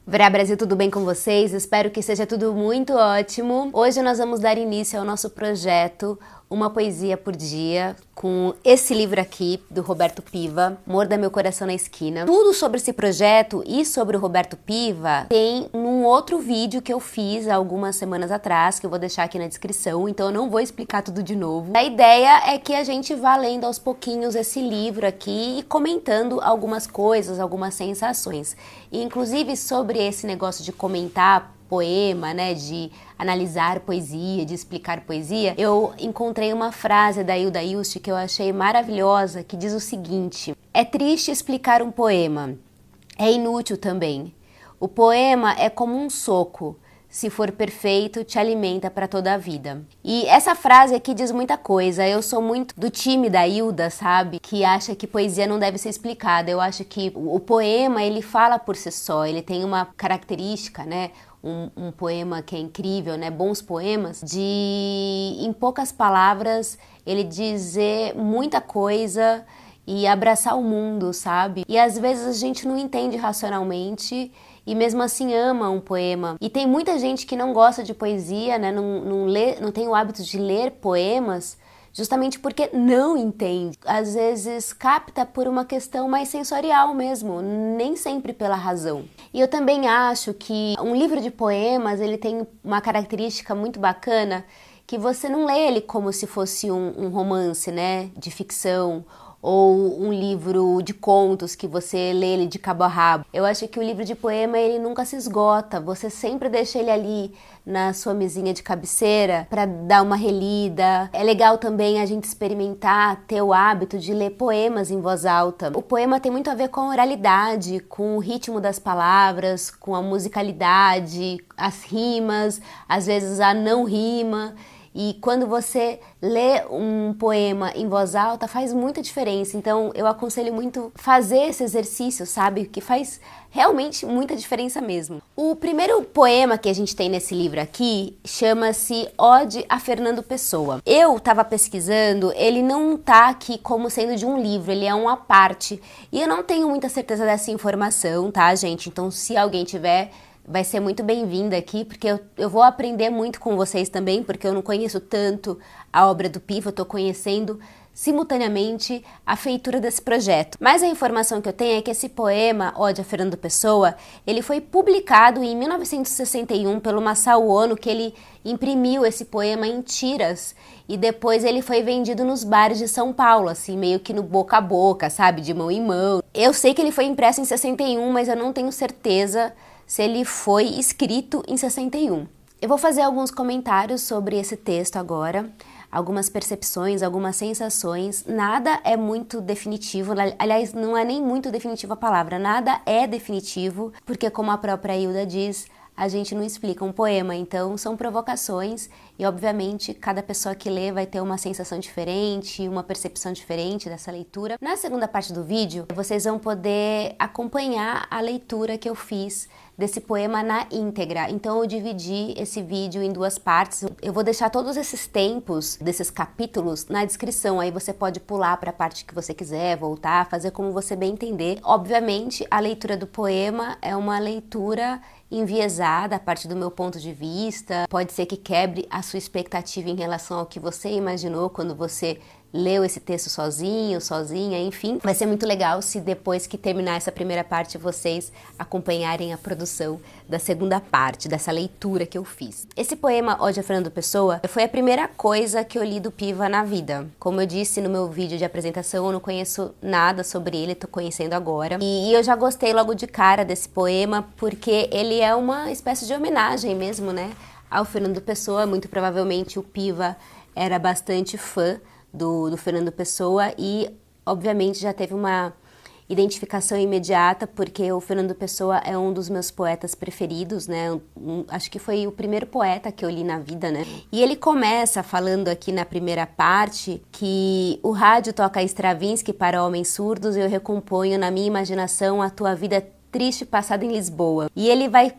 Verá Brasil, tudo bem com vocês? Espero que seja tudo muito ótimo. Hoje nós vamos dar início ao nosso projeto Uma Poesia por Dia, com esse livro aqui, do Roberto Piva, Morda Meu Coração na Esquina. Tudo sobre esse projeto e sobre o Roberto Piva tem num outro vídeo que eu fiz há algumas semanas atrás, que eu vou deixar aqui na descrição, então eu não vou explicar tudo de novo. A ideia é que a gente vá lendo aos pouquinhos esse livro aqui e comentando algumas coisas, algumas sensações. E, inclusive, sobre esse negócio de comentar poema, né, de analisar poesia, de explicar poesia, eu encontrei uma frase da Hilda Hilst que eu achei maravilhosa, que diz o seguinte: é triste explicar um poema, é inútil também. O poema é como um soco, se for perfeito, te alimenta para toda a vida. E essa frase aqui diz muita coisa. Eu sou muito do time da Hilda, sabe? Que acha que poesia não deve ser explicada. Eu acho que o poema, ele fala por si só. Ele tem uma característica, né? Um poema que é incrível, né? Bons poemas, de, em poucas palavras, ele dizer muita coisa e abraçar o mundo, sabe? E às vezes a gente não entende racionalmente e mesmo assim ama um poema. E tem muita gente que não gosta de poesia, né? Não tem o hábito de ler poemas, justamente porque não entende. Às vezes capta por uma questão mais sensorial mesmo, nem sempre pela razão. E eu também acho que um livro de poemas, ele tem uma característica muito bacana, que você não lê ele como se fosse um romance, né, de ficção, ou um livro de contos que você lê ele de cabo a rabo. Eu acho que o livro de poema, ele nunca se esgota, você sempre deixa ele ali na sua mesinha de cabeceira para dar uma relida. É legal também a gente experimentar, ter o hábito de ler poemas em voz alta. O poema tem muito a ver com a oralidade, com o ritmo das palavras, com a musicalidade, as rimas, às vezes a não rima. E quando você lê um poema em voz alta, faz muita diferença. Então, eu aconselho muito fazer esse exercício, sabe? Que faz realmente muita diferença mesmo. O primeiro poema que a gente tem nesse livro aqui chama-se Ode a Fernando Pessoa. Eu estava pesquisando, ele não tá aqui como sendo de um livro, ele é uma parte. E eu não tenho muita certeza dessa informação, tá, gente? Então, se alguém tiver, vai ser muito bem-vinda aqui, porque eu vou aprender muito com vocês também, porque eu não conheço tanto a obra do Piva, eu estou conhecendo simultaneamente a feitura desse projeto. Mas a informação que eu tenho é que esse poema, Ode a Fernando Pessoa, ele foi publicado em 1961 pelo Masao Ono, que ele imprimiu esse poema em tiras e depois ele foi vendido nos bares de São Paulo, assim, meio que no boca a boca, sabe, de mão em mão. Eu sei que ele foi impresso em 61, mas eu não tenho certeza se ele foi escrito em 61. Eu vou fazer alguns comentários sobre esse texto agora, algumas percepções, algumas sensações. Nada é muito definitivo, aliás, não é nem muito definitiva a palavra, nada é definitivo, porque como a própria Hilda diz, a gente não explica um poema, então são provocações e, obviamente, cada pessoa que lê vai ter uma sensação diferente, uma percepção diferente dessa leitura. Na segunda parte do vídeo, vocês vão poder acompanhar a leitura que eu fiz desse poema na íntegra. Então eu dividi esse vídeo em duas partes. Eu vou deixar todos esses tempos desses capítulos na descrição, aí você pode pular para a parte que você quiser, voltar, fazer como você bem entender. Obviamente, a leitura do poema é uma leitura enviesada a partir do meu ponto de vista, pode ser que quebre a sua expectativa em relação ao que você imaginou quando você leu esse texto sozinho, sozinha, enfim. Vai ser muito legal se depois que terminar essa primeira parte vocês acompanharem a produção da segunda parte, dessa leitura que eu fiz. Esse poema, Ode a Fernando Pessoa, foi a primeira coisa que eu li do Piva na vida. Como eu disse no meu vídeo de apresentação, eu não conheço nada sobre ele, tô conhecendo agora. E eu já gostei logo de cara desse poema, porque ele é uma espécie de homenagem mesmo, né, ao Fernando Pessoa. Muito provavelmente o Piva era bastante fã do Fernando Pessoa e, obviamente, já teve uma identificação imediata, porque o Fernando Pessoa é um dos meus poetas preferidos, né? Acho que foi o primeiro poeta que eu li na vida, né? E ele começa falando aqui na primeira parte que o rádio toca Stravinsky para homens surdos e eu recomponho na minha imaginação a tua vida triste passada em Lisboa. E ele vai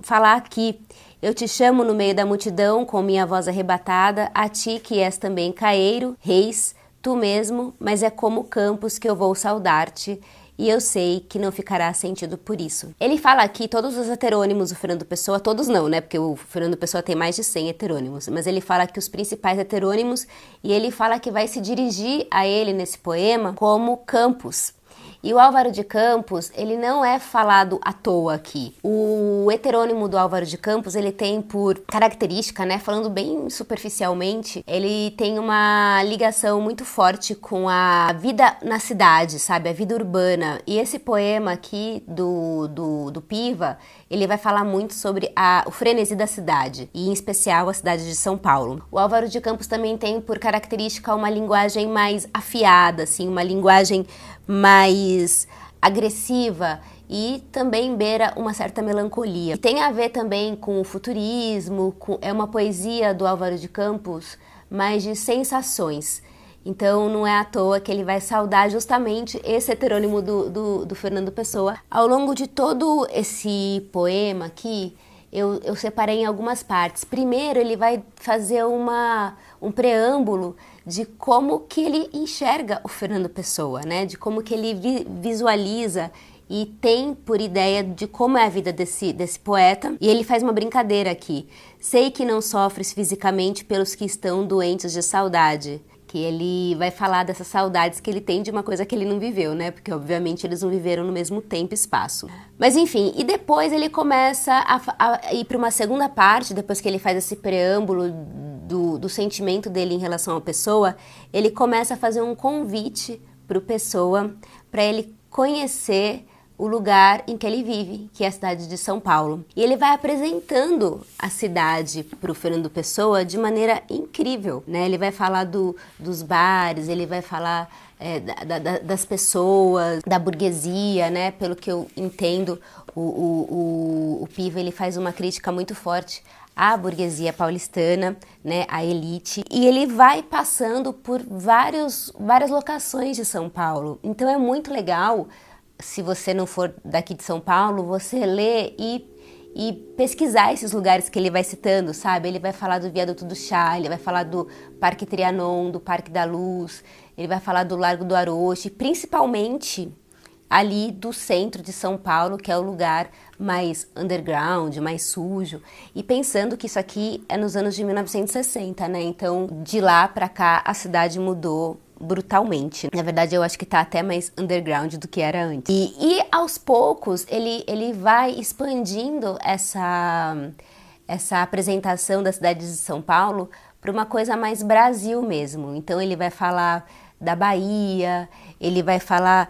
falar aqui: eu te chamo no meio da multidão com minha voz arrebatada, a ti que és também caeiro, reis, tu mesmo, mas é como Campos que eu vou saudar-te, e eu sei que não ficará sentido por isso. Ele fala aqui todos os heterônimos do Fernando Pessoa, todos não, né? Porque o Fernando Pessoa tem mais de 100 heterônimos, mas ele fala que os principais heterônimos, e ele fala que vai se dirigir a ele nesse poema como Campos. E o Álvaro de Campos, ele não é falado à toa aqui. O heterônimo do Álvaro de Campos, ele tem por característica, né, falando bem superficialmente, ele tem uma ligação muito forte com a vida na cidade, sabe, a vida urbana. E esse poema aqui do Piva, ele vai falar muito sobre o frenesi da cidade, e em especial a cidade de São Paulo. O Álvaro de Campos também tem por característica uma linguagem mais afiada, assim, uma linguagem mais agressiva e também beira uma certa melancolia. E tem a ver também com o futurismo, é uma poesia do Álvaro de Campos, mais de sensações. Então não é à toa que ele vai saudar justamente esse heterônimo do Fernando Pessoa. Ao longo de todo esse poema aqui, eu separei em algumas partes. Primeiro ele vai fazer um preâmbulo de como que ele enxerga o Fernando Pessoa, né? De como que ele visualiza e tem por ideia de como é a vida desse poeta. E ele faz uma brincadeira aqui. Sei que não sofres fisicamente pelos que estão doentes de saudade. Que ele vai falar dessas saudades que ele tem de uma coisa que ele não viveu, né? Porque, obviamente, eles não viveram no mesmo tempo e espaço. Mas, enfim, e depois ele começa a ir para uma segunda parte, depois que ele faz esse preâmbulo do sentimento dele em relação à pessoa, ele começa a fazer um convite para o Pessoa, para ele conhecer o lugar em que ele vive, que é a cidade de São Paulo. E ele vai apresentando a cidade para o Fernando Pessoa de maneira incrível, né? Ele vai falar dos bares, ele vai falar das pessoas, da burguesia, né? Pelo que eu entendo, o Piva, ele faz uma crítica muito forte à burguesia paulistana, né, à elite, e ele vai passando por várias locações de São Paulo. Então é muito legal, se você não for daqui de São Paulo, você ler e pesquisar esses lugares que ele vai citando, sabe? Ele vai falar do Viaduto do Chá, ele vai falar do Parque Trianon, do Parque da Luz, ele vai falar do Largo do Aroche, principalmente ali do centro de São Paulo, que é o lugar mais underground, mais sujo, e pensando que isso aqui é nos anos de 1960, né? Então, de lá pra cá, a cidade mudou brutalmente. Na verdade, eu acho que tá até mais underground do que era antes. E aos poucos, ele vai expandindo essa apresentação da cidade de São Paulo para uma coisa mais Brasil mesmo. Então, ele vai falar da Bahia, ele vai falar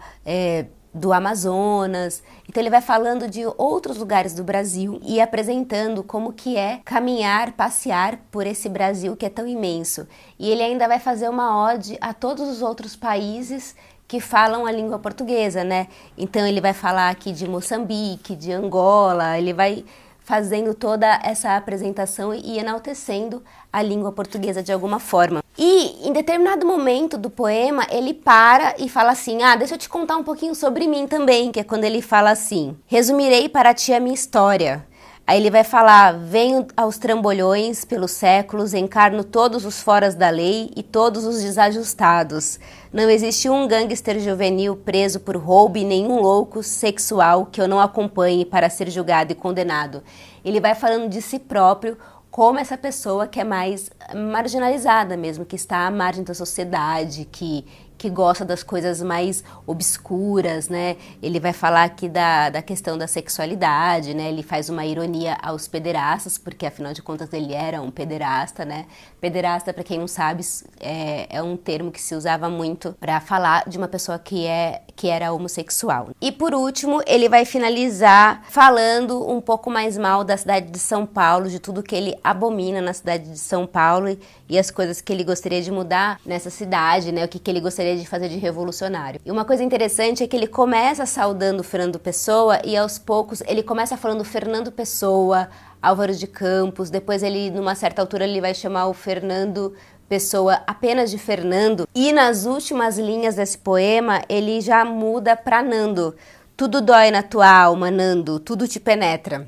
do Amazonas, então ele vai falando de outros lugares do Brasil e apresentando como que é caminhar, passear por esse Brasil que é tão imenso. E ele ainda vai fazer uma ode a todos os outros países que falam a língua portuguesa, né? Então ele vai falar aqui de Moçambique, de Angola, ele vai fazendo toda essa apresentação e enaltecendo a língua portuguesa de alguma forma. E em determinado momento do poema, ele para e fala assim, deixa eu te contar um pouquinho sobre mim também, que é quando ele fala assim, resumirei para ti a minha história. Aí ele vai falar, venho aos trambolhões pelos séculos, encarno todos os foras da lei e todos os desajustados. Não existe um gangster juvenil preso por roubo e nenhum louco sexual que eu não acompanhe para ser julgado e condenado. Ele vai falando de si próprio como essa pessoa que é mais marginalizada mesmo, que está à margem da sociedade, que gosta das coisas mais obscuras, né? Ele vai falar aqui da questão da sexualidade, né? Ele faz uma ironia aos pederastas, porque afinal de contas ele era um pederasta, né? Pederasta, para quem não sabe, é um termo que se usava muito para falar de uma pessoa que era homossexual. E por último, ele vai finalizar falando um pouco mais mal da cidade de São Paulo, de tudo que ele abomina na cidade de São Paulo e as coisas que ele gostaria de mudar nessa cidade, né? O que ele gostaria de fazer de revolucionário. E uma coisa interessante é que ele começa saudando Fernando Pessoa e aos poucos ele começa falando Fernando Pessoa, Álvaro de Campos, depois ele, numa certa altura, ele vai chamar o Fernando Pessoa apenas de Fernando, e nas últimas linhas desse poema ele já muda para Nando. Tudo dói na tua alma, Nando, tudo te penetra.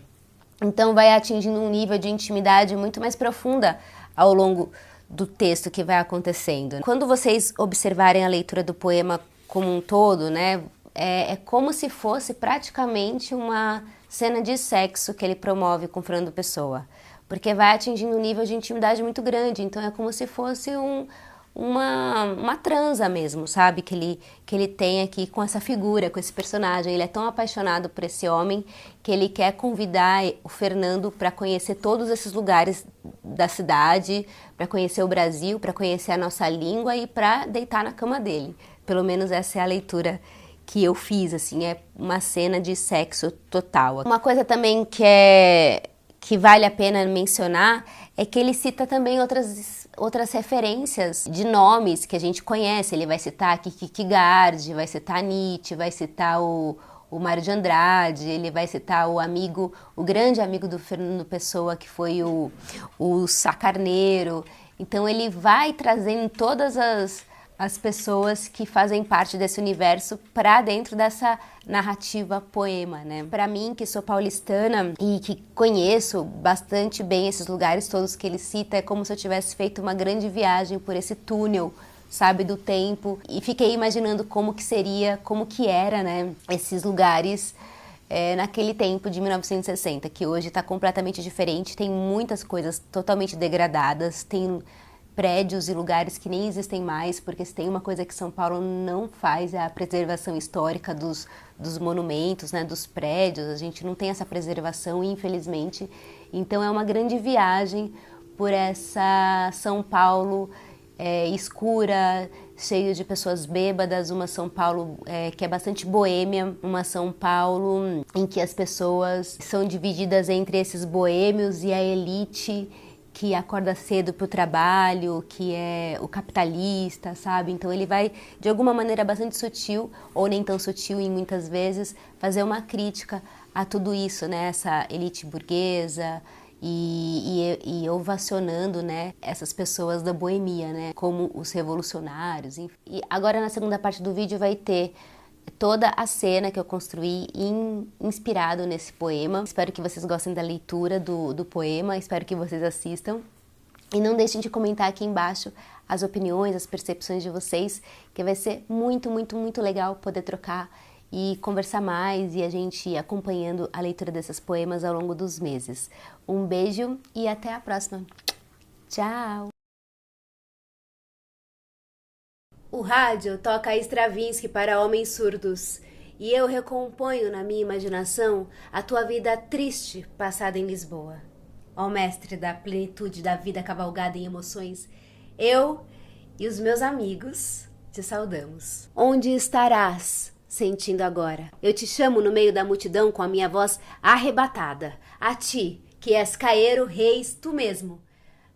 Então vai atingindo um nível de intimidade muito mais profunda ao longo do texto que vai acontecendo. Quando vocês observarem a leitura do poema como um todo, né, é como se fosse praticamente uma cena de sexo que ele promove com Fernando Pessoa, porque vai atingindo um nível de intimidade muito grande, então é como se fosse uma transa mesmo, sabe? Que ele tem aqui com essa figura, com esse personagem. Ele é tão apaixonado por esse homem que ele quer convidar o Fernando para conhecer todos esses lugares da cidade, para conhecer o Brasil, para conhecer a nossa língua e para deitar na cama dele. Pelo menos essa é a leitura que eu fiz, assim, é uma cena de sexo total. Uma coisa também que vale a pena mencionar é que ele cita também outras referências de nomes que a gente conhece. Ele vai citar Kierkegaard, vai citar Nietzsche, vai citar o Mário de Andrade, ele vai citar o grande amigo do Fernando Pessoa, que foi o Sá Carneiro. Então ele vai trazendo todas as pessoas que fazem parte desse universo para dentro dessa narrativa poema, né? Para mim, que sou paulistana e que conheço bastante bem esses lugares todos que ele cita, é como se eu tivesse feito uma grande viagem por esse túnel, sabe, do tempo, e fiquei imaginando como que seria, como que era, né, esses lugares naquele tempo de 1960, que hoje está completamente diferente, tem muitas coisas totalmente degradadas, tem prédios e lugares que nem existem mais, porque se tem uma coisa que São Paulo não faz é a preservação histórica dos monumentos, né, dos prédios. A gente não tem essa preservação, infelizmente. Então é uma grande viagem por essa São Paulo escura, cheio de pessoas bêbadas, uma São Paulo que é bastante boêmia, uma São Paulo em que as pessoas são divididas entre esses boêmios e a elite que acorda cedo para o trabalho, que é o capitalista, sabe? Então ele vai, de alguma maneira bastante sutil, ou nem tão sutil em muitas vezes, fazer uma crítica a tudo isso, né? Essa elite burguesa e ovacionando, né, essas pessoas da boemia, né? Como os revolucionários. Enfim. E agora na segunda parte do vídeo vai ter toda a cena que eu construí inspirado nesse poema. Espero que vocês gostem da leitura do poema, espero que vocês assistam. E não deixem de comentar aqui embaixo as opiniões, as percepções de vocês, que vai ser muito, muito, muito legal poder trocar e conversar mais e a gente ir acompanhando a leitura desses poemas ao longo dos meses. Um beijo e até a próxima. Tchau! O rádio toca Stravinsky para homens surdos, e eu recomponho na minha imaginação a tua vida triste passada em Lisboa. Ó mestre da plenitude da vida cavalgada em emoções, eu e os meus amigos te saudamos. Onde estarás sentindo agora? Eu te chamo no meio da multidão com a minha voz arrebatada, a ti, que és Caeiro Reis, tu mesmo.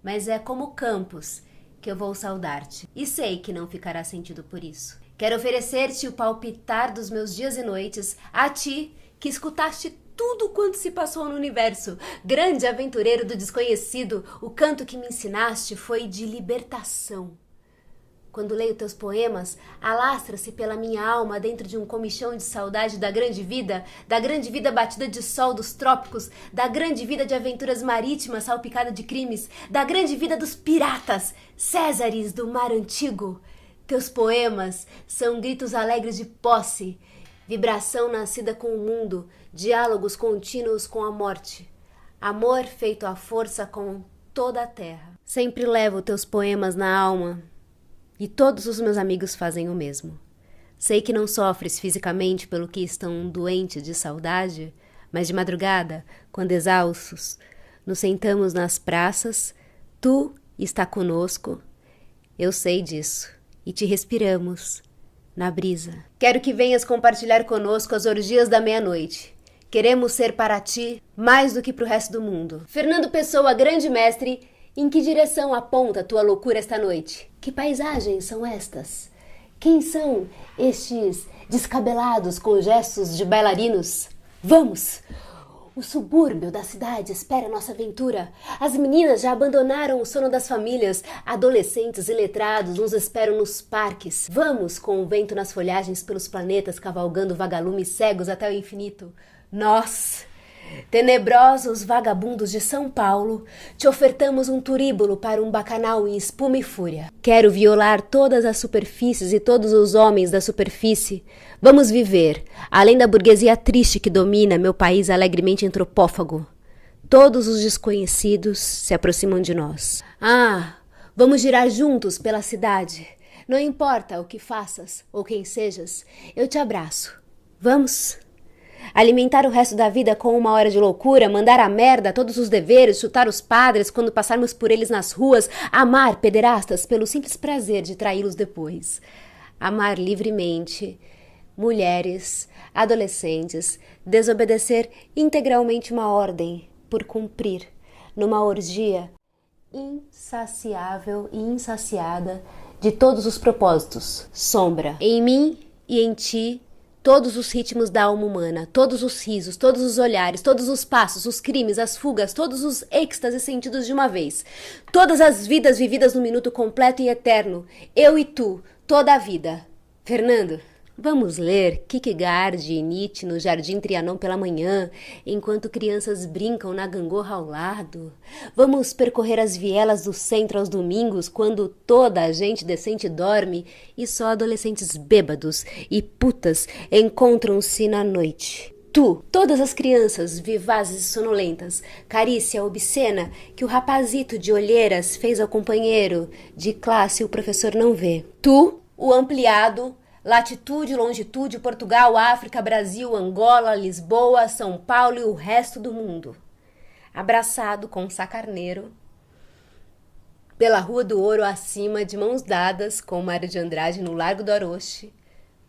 Mas é como Campos, que eu vou saudar-te, e sei que não ficará sentido por isso. Quero oferecer-te o palpitar dos meus dias e noites, a ti, que escutaste tudo quanto se passou no universo. Grande aventureiro do desconhecido, o canto que me ensinaste foi de libertação. Quando leio teus poemas, alastra-se pela minha alma dentro de um comichão de saudade da grande vida batida de sol dos trópicos, da grande vida de aventuras marítimas salpicada de crimes, da grande vida dos piratas, Césares do mar antigo. Teus poemas são gritos alegres de posse, vibração nascida com o mundo, diálogos contínuos com a morte, amor feito à força com toda a terra. Sempre levo teus poemas na alma, e todos os meus amigos fazem o mesmo. Sei que não sofres fisicamente pelo que estão doentes de saudade, mas de madrugada, quando exaustos, nos sentamos nas praças, tu está conosco, eu sei disso, e te respiramos na brisa. Quero que venhas compartilhar conosco as orgias da meia-noite. Queremos ser para ti mais do que para o resto do mundo. Fernando Pessoa, grande mestre, em que direção aponta tua loucura esta noite? Que paisagens são estas? Quem são estes descabelados com gestos de bailarinos? Vamos! O subúrbio da cidade espera nossa aventura. As meninas já abandonaram o sono das famílias. Adolescentes iletrados nos esperam nos parques. Vamos com o vento nas folhagens pelos planetas, cavalgando vagalumes cegos até o infinito. Nós Tenebrosos vagabundos de São Paulo, te ofertamos um turíbulo para um bacanal em espuma e fúria. Quero violar todas as superfícies e todos os homens da superfície. Vamos viver, além da burguesia triste que domina meu país alegremente antropófago. Todos os desconhecidos se aproximam de nós. Vamos girar juntos pela cidade. Não importa o que faças ou quem sejas, eu te abraço. Vamos? Alimentar o resto da vida com 1 hora de loucura, mandar a merda todos os deveres, chutar os padres quando passarmos por eles nas ruas, amar pederastas pelo simples prazer de traí-los depois. Amar livremente mulheres, adolescentes, desobedecer integralmente uma ordem por cumprir, numa orgia insaciável e insaciada de todos os propósitos. Sombra, em mim e em ti, todos os ritmos da alma humana, todos os risos, todos os olhares, todos os passos, os crimes, as fugas, todos os êxtases sentidos de uma vez. Todas as vidas vividas no minuto completo e eterno. Eu e tu, toda a vida. Fernando, vamos ler Kierkegaard e Nietzsche no Jardim Trianon pela manhã, enquanto crianças brincam na gangorra ao lado. Vamos percorrer as vielas do centro aos domingos, quando toda a gente decente dorme e só adolescentes bêbados e putas encontram-se na noite. Tu, todas as crianças vivazes e sonolentas, carícia obscena que o rapazito de olheiras fez ao companheiro de classe o professor não vê. Tu, o ampliado, latitude, longitude, Portugal, África, Brasil, Angola, Lisboa, São Paulo e o resto do mundo. Abraçado com Sá Carneiro, pela Rua do Ouro acima, de mãos dadas com Mário de Andrade no Largo do Aroche.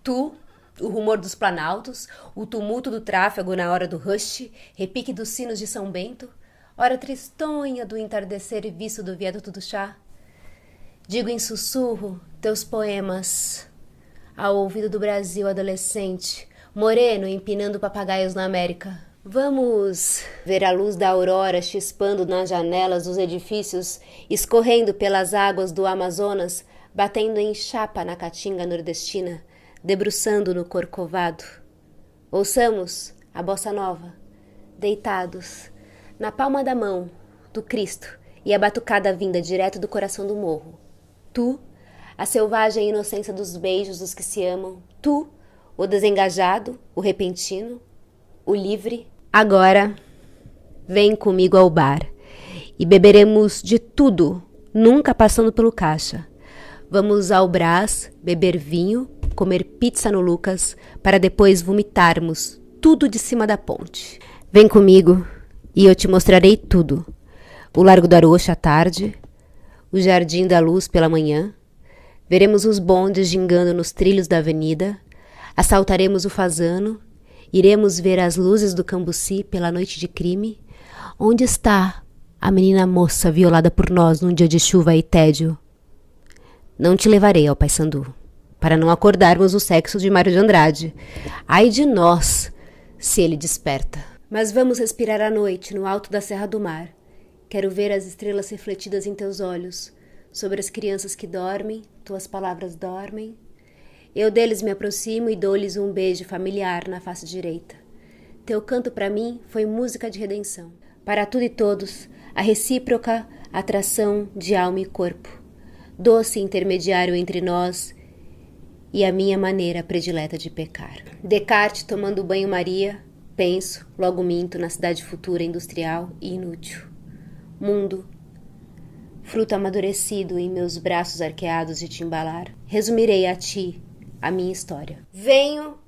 Tu, o rumor dos planaltos, o tumulto do tráfego na hora do rush, repique dos sinos de São Bento, hora tristonha do entardecer e visto do viaduto do chá. Digo em sussurro teus poemas ao ouvido do Brasil adolescente, moreno empinando papagaios na América. Vamos ver a luz da aurora chispando nas janelas dos edifícios, escorrendo pelas águas do Amazonas, batendo em chapa na caatinga nordestina, debruçando no Corcovado. Ouçamos a bossa nova, deitados, na palma da mão do Cristo e a batucada vinda direto do coração do morro. Tu, a selvagem inocência dos beijos dos que se amam. Tu, o desengajado, o repentino, o livre. Agora, vem comigo ao bar e beberemos de tudo, nunca passando pelo caixa. Vamos ao Brás, beber vinho, comer pizza no Lucas, para depois vomitarmos tudo de cima da ponte. Vem comigo e eu te mostrarei tudo. O Largo do Arocha à tarde, o Jardim da Luz pela manhã. Veremos os bondes gingando nos trilhos da avenida, assaltaremos o Fazano, iremos ver as luzes do Cambuci pela noite de crime. Onde está a menina moça violada por nós num dia de chuva e tédio? Não te levarei ao Paissandu, para não acordarmos o sexo de Mário de Andrade. Ai de nós, se ele desperta. Mas vamos respirar a noite no alto da Serra do Mar. Quero ver as estrelas refletidas em teus olhos. Sobre as crianças que dormem, tuas palavras dormem. Eu deles me aproximo e dou-lhes um beijo familiar na face direita. Teu canto para mim foi música de redenção. Para tudo e todos, a recíproca atração de alma e corpo. Doce intermediário entre nós e a minha maneira predileta de pecar. Descartes tomando banho-maria, penso, logo minto na cidade futura industrial e inútil. Mundo, fruto amadurecido em meus braços arqueados de te embalar, resumirei a ti a minha história. Venho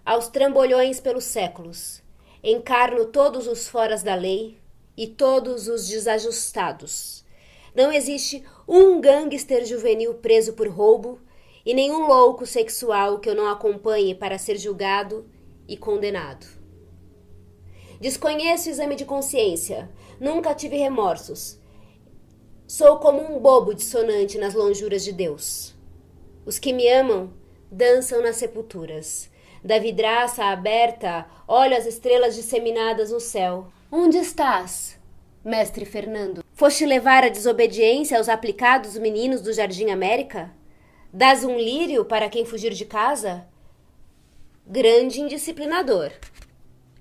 aos trambolhões pelos séculos, encarno todos os foras da lei e todos os desajustados. Não existe um gangster juvenil preso por roubo e nenhum louco sexual que eu não acompanhe para ser julgado e condenado. Desconheço o exame de consciência, nunca tive remorsos. Sou como um bobo dissonante nas lonjuras de Deus. Os que me amam dançam nas sepulturas. Da vidraça aberta, olho as estrelas disseminadas no céu. Onde estás, mestre Fernando? Foste levar a desobediência aos aplicados meninos do Jardim América? Dás um lírio para quem fugir de casa? Grande indisciplinador.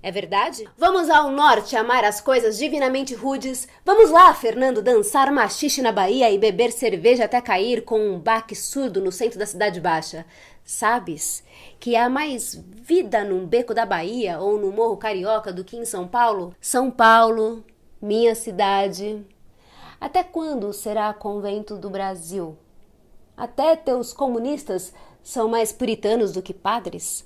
É verdade? Vamos ao norte amar as coisas divinamente rudes. Vamos lá, Fernando, dançar machixe na Bahia e beber cerveja até cair com um baque surdo no centro da Cidade Baixa. Sabes que há mais vida num beco da Bahia ou no Morro Carioca do que em São Paulo? São Paulo, minha cidade. Até quando será convento do Brasil? Até teus comunistas são mais puritanos do que padres?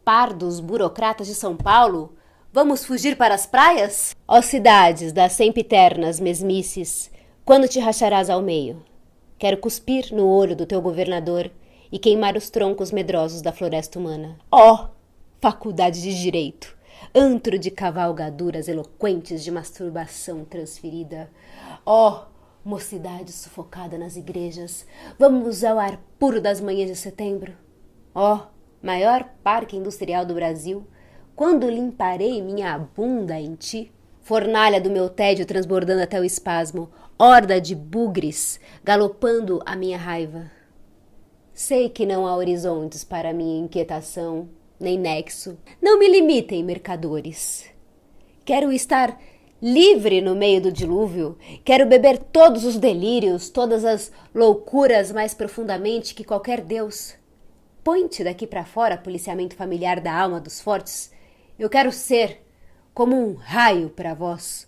Pardos burocratas de São Paulo? Vamos fugir para as praias? Ó cidades das sempiternas mesmices, quando te racharás ao meio? Quero cuspir no olho do teu governador e queimar os troncos medrosos da floresta humana. Ó faculdade de direito, antro de cavalgaduras eloquentes de masturbação transferida. Ó mocidade sufocada nas igrejas, vamos ao ar puro das manhãs de setembro. Ó maior parque industrial do Brasil, quando limparei minha bunda em ti? Fornalha do meu tédio transbordando até o espasmo, horda de bugres galopando a minha raiva. Sei que não há horizontes para minha inquietação, nem nexo. Não me limitem, mercadores. Quero estar livre no meio do dilúvio. Quero beber todos os delírios, todas as loucuras mais profundamente que qualquer deus. Põe-te daqui para fora, policiamento familiar da alma dos fortes. Eu quero ser como um raio para vós.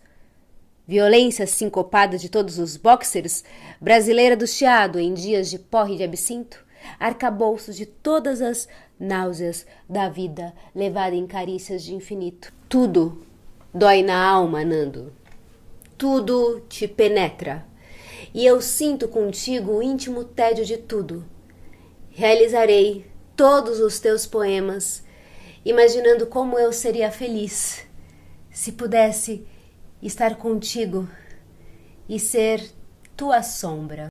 Violência sincopada de todos os boxers, brasileira do chiado em dias de porre de absinto, arcabouço de todas as náuseas da vida levada em carícias de infinito. Tudo dói na alma, Nando. Tudo te penetra. E eu sinto contigo o íntimo tédio de tudo. Realizarei todos os teus poemas, imaginando como eu seria feliz se pudesse estar contigo e ser tua sombra.